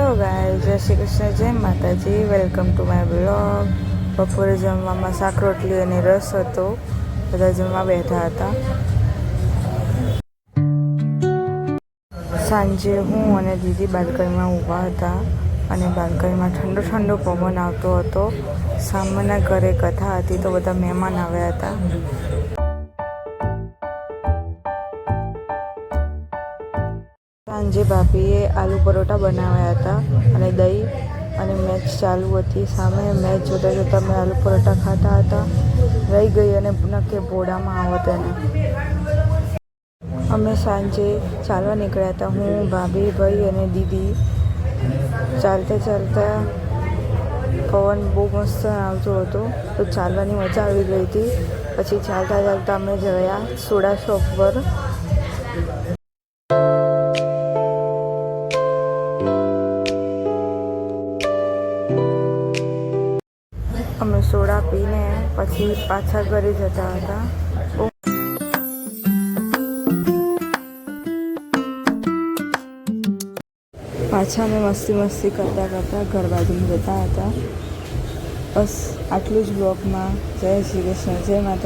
Hello ગાય, જય શ્રી કૃષ્ણ, જય માતાજી. Welcome to my blog. બપોરે જમવામાં શાક રોટલી અને રસ હતો. બધા જમવા બેઠા હતા. સાંજે હું અને દીદી બાલ્કનીમાં ઊભા હતા અને બાલ્કનીમાં ઠંડો ઠંડો પવન આવતો હતો. સામાના ઘરે કથા હતી તો બધા મહેમાન આવ્યા હતા. સાંજે ભાભીએ આલુ પરોઠા બનાવ્યા હતા અને દહીં અને મેચ ચાલુ હતી. સામે મેચ જોતા જોતા મેં આલુ પરોઠા ખાતા હતા. રહી ગઈ અને નકે ભોળામાં આવો તેને. અમે સાંજે ચાલવા નીકળ્યા હતા. હું, ભાભી, ભાઈ અને દીદી. ચાલતા ચાલતા પવન બહુ મસ્ત આવતો હતો તો ચાલવાની મજા આવી ગઈ હતી. પછી ચાલતા ચાલતા અમે ગયા સોડા શોપ પર. અમે સોડા પીને પછી પાછા ઘરે જતા હતા. પાછા અમે મસ્તી કરતા ઘર બાજુ જતા હતા. બસ આટલું જ બ્લોગમાં. જય શ્રી કૃષ્ણ, જય માતા.